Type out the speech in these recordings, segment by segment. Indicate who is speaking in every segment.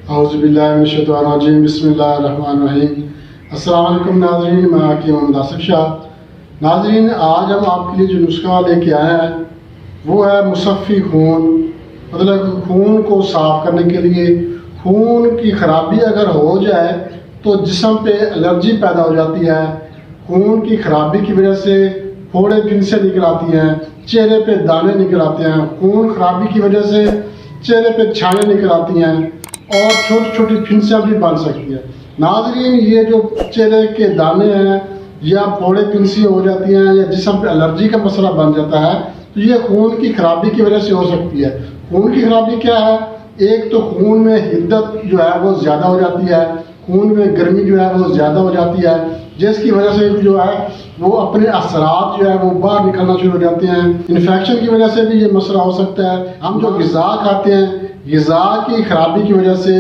Speaker 1: औज़ुबिल्लाहिमिनश्शैतानिर्रजीम बिस्मिल्लाहिर्रहमानिर्रहीम। अस्सलाम वालेकुम नाज़रीन, मैं हकीम मुदासिफ शाह। नाज़रीन, आज हम आपके लिए जो नुस्खा लेके आए हैं वो है मुसफ़ी खून। मतलब खून को साफ़ करने के लिए, खून की ख़राबी अगर हो जाए तो जिस्म पे एलर्जी पैदा हो जाती है। खून की ख़राबी की वजह से फोड़े फिंसे निकल आती हैं, चेहरे पे दाने निकल आते हैं। खून ख़राबी की वजह से चेहरे पे छाले निकल आती हैं और छोटी छोटी फिंसियाँ भी बन सकती हैं। नाज़रीन, ये जो चेहरे के दाने हैं या फोड़े फिंसी हो जाती हैं या जिस्म पे एलर्जी का मसला बन जाता है तो ये खून की ख़राबी की वजह से हो सकती है। खून की ख़राबी क्या है? एक तो खून में हिद्दत जो है वो ज़्यादा हो जाती है, खून में गर्मी जो है वो ज़्यादा हो जाती है, जिसकी वजह से जो है वो अपने असरात जो है वो बाहर निकलना शुरू हो जाते हैं। इन्फेक्शन की वजह से भी ये मसला हो सकता है। हम जो ग़िज़ा खाते हैं, ग़िज़ा की ख़राबी की वजह से,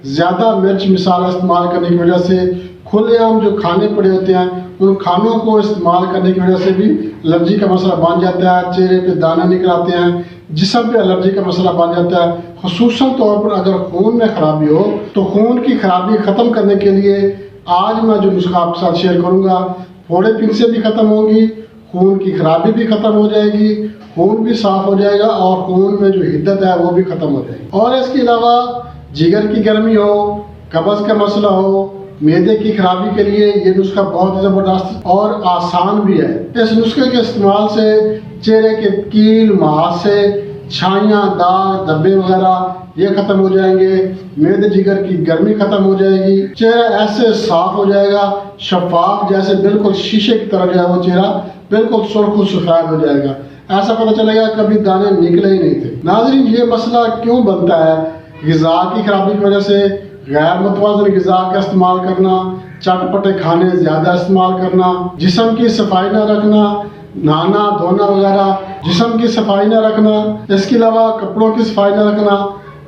Speaker 1: ज़्यादा मिर्च मसाला इस्तेमाल करने की वजह से, खुलेआम जो खाने पड़े होते हैं उन खानों को इस्तेमाल करने की वजह से भी एलर्जी का मसला बन जाता है। चेहरे पे दाने निकल आते हैं, जिस्म पे एलर्जी का मसला बन जाता है। ख़ुसूसन तौर पर अगर खून में ख़राबी हो तो खून की ख़राबी ख़त्म करने के लिए आज मैं जो नुस्खा आपके साथ शेयर करूँगा, फोड़े फिंसे भी ख़त्म होंगी, खून की ख़राबी भी ख़त्म हो जाएगी, खून भी साफ़ हो जाएगा और खून में जो हिद्दत है वो भी ख़त्म हो जाएगी। और इसके अलावा जिगर की गर्मी हो, कब्ज़ का मसला हो, मैदे की खराबी के लिए ये नुस्खा बहुत ज़बरदस्त और आसान भी है। इस नुस्खे के इस्तेमाल से चेहरे के कील, मुहासे, छाइयाँ, दाग, धब्बे वगैरह ये ख़त्म हो जाएंगे। मैदे जिगर की गर्मी ख़त्म हो जाएगी। चेहरा ऐसे साफ़ हो जाएगा, शफाफ, जैसे बिल्कुल शीशे की तरह जो है वो चेहरा बिल्कुल सुर्ख सफ़ेद हो जाएगा। ऐसा पता चलेगा कभी दाने निकले ही नहीं थे। नाज़रीन, ये मसला क्यों बनता है? ग़िज़ा की खराबी की वजह से गैर मुतवाज़िन ग़िज़ा का इस्तेमाल करना, चटपटे खाने ज़्यादा इस्तेमाल करना, जिस्म की सफाई न रखना, नहाना धोना वगैरह, जिस्म की सफाई न रखना, इसके अलावा कपड़ों की सफाई न रखना,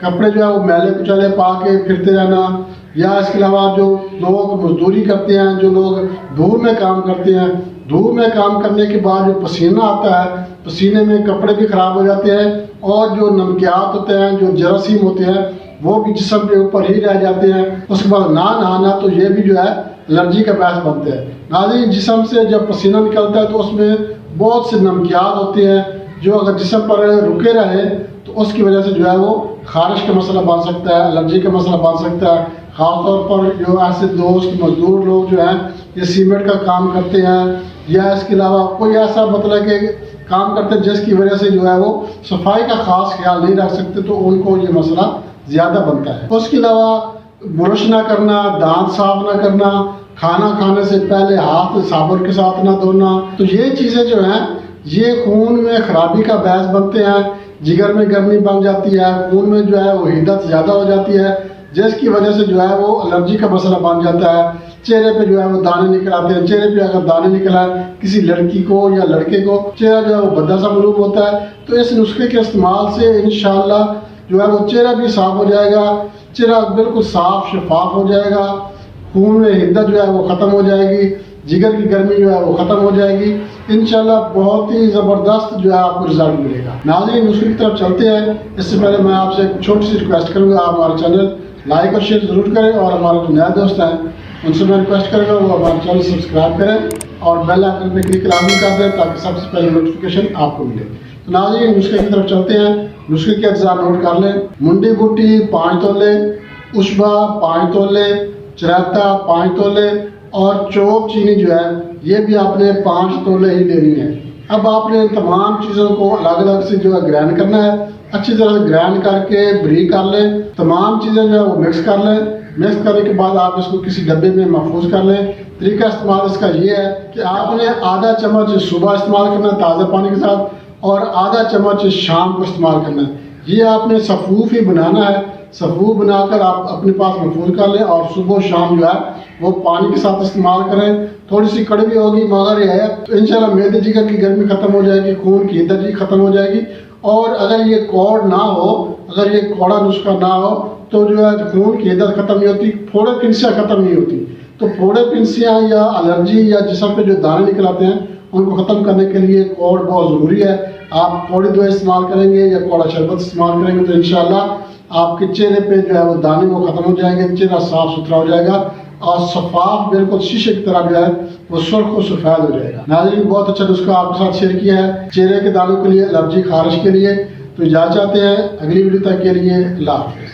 Speaker 1: कपड़े जो है वो मैले कुचले पा के फिरते रहना, या इसके अलावा जो लोग मजदूरी करते हैं, जो लोग धूप में काम करते हैं, धूप में काम करने के बाद जो पसीना आता है, पसीने में कपड़े भी ख़राब हो जाते हैं और जो नमकियात होते हैं, जो जरासीम होते हैं वो भी जिस्म के ऊपर ही रह जाते हैं। उसके बाद ना नहाना तो ये भी जो है एलर्जी का बायस बनते हैं। नाज़रीन, जिस्म से जब पसीना निकलता है तो उसमें बहुत से नमकियात होते हैं जो अगर जिस्म पर रुके रहे तो उसकी वजह से जो है वो खारिश का मसला बन सकता है, एलर्जी का मसला बन सकता है। ख़ासतौर पर जो ऐसे दोस्त मजदूर लोग जो हैं ये सीमेंट का काम करते हैं या इसके अलावा कोई ऐसा मतलब कि काम करते हैं जिसकी वजह से जो है वो सफाई का ख़ास ख्याल नहीं रख सकते, तो उनको ये मसला ज़्यादा बनता है। उसके अलावा ब्रश ना करना, दांत साफ ना करना, खाना खाने से पहले हाथ साबुन के साथ ना धोना, तो ये चीज़ें जो हैं ये खून में ख़राबी का बायस बनते हैं। जिगर में गर्मी बन जाती है, खून में जो है वो हिद्दत ज़्यादा हो जाती है, जिसकी वजह से जो है वो एलर्जी का मसला बन जाता है। चेहरे पे जो है वो दाने निकल आते हैं। चेहरे पे अगर दाने निकल आए किसी लड़की को या लड़के को, चेहरा जो है वो भद्दा सा मालूम होता है। तो इस नुस्खे के इस्तेमाल से इंशाअल्लाह जो है वो चेहरा भी साफ़ हो जाएगा, चेहरा बिल्कुल साफ़ शफाफ हो जाएगा, खून में हिद्दत जो है वो ख़त्म हो जाएगी, जिगर की गर्मी जो है वो ख़त्म हो जाएगी। इंशाल्लाह बहुत ही ज़बरदस्त जो है आपको रिजल्ट मिलेगा। नाज़रीन, नुस्खे की तरफ चलते हैं। इससे पहले मैं आपसे एक छोटी सी रिक्वेस्ट करूँगा, आप हमारा चैनल लाइक और शेयर ज़रूर करें और हमारे जो नए दोस्त हैं उनसे मैं रिक्वेस्ट करूँगा वो हमारा चैनल सब्सक्राइब करें और बेल आइकन पे क्लिक लाजमी कर दें ताकि सबसे पहले नोटिफिकेशन आपको मिले। तो नाज़रीन, नुस्खे की तरफ चलते हैं। नुस्खे के अज्जा नोट कर लें। मुंडी बूटी 5 तोले, उशबा 5 तोले, चरैता 5 तोले और चौक चीनी जो है ये भी आपने 5 तोले ही लेनी है। अब आपने तमाम चीज़ों को अलग अलग से जो है ग्राइंड करना है। अच्छी तरह से ग्राइंड करके बरीक कर लें। तमाम चीज़ें जो है वो मिक्स कर लें। मिक्स करने के बाद आप इसको किसी डब्बे में महफूज कर लें। तरीका इस्तेमाल इसका ये है कि आपने आधा चम्मच सुबह इस्तेमाल करना है ताज़ा पानी के साथ और आधा चम्मच शाम को इस्तेमाल करना है। ये आपने सफ़ूफ ही बनाना है। सफ़ूफ बनाकर आप अपने पास महफूज कर लें और सुबह शाम जो है वो पानी के साथ इस्तेमाल करें। थोड़ी सी कड़वी होगी मगर ये है तो इंशाल्लाह मैदे जिगर की गर्मी ख़त्म हो जाएगी, खून की हिद्दत भी ख़त्म हो जाएगी। और अगर ये कौड़ ना हो, अगर ये कौड़ा नुस्खा ना हो तो जो है खून की हिद्दत ख़त्म नहीं होती, फोड़े फिंसियाँ ख़त्म नहीं होती। तो फोड़े फिंसियाँ या एलर्जी या जिस्म पे जो दाने निकल आते हैं उनको ख़त्म करने के लिए कौड़ बहुत ज़रूरी है। आप कौड़ी दवा इस्तेमाल करेंगे या कौड़ा शरबत इस्तेमाल करेंगे तो इंशाल्लाह آپ کے چہرے پہ جو ہے وہ دانے وہ ختم ہو جائیں گے، چہرہ صاف ستھرا ہو جائے گا اور شفاف بالکل شیشے کی طرح جو ہے وہ سرخ و سفید ہو جائے گا۔ ناظرین بہت اچھا نسخہ آپ کے ساتھ شیئر کیا ہے چہرے کے دانوں کے لیے، الرجی خارش کے لیے۔ تو اجازت چاہتے ہیں، اگلی ویڈیو تک کے لیے اللہ حافظ۔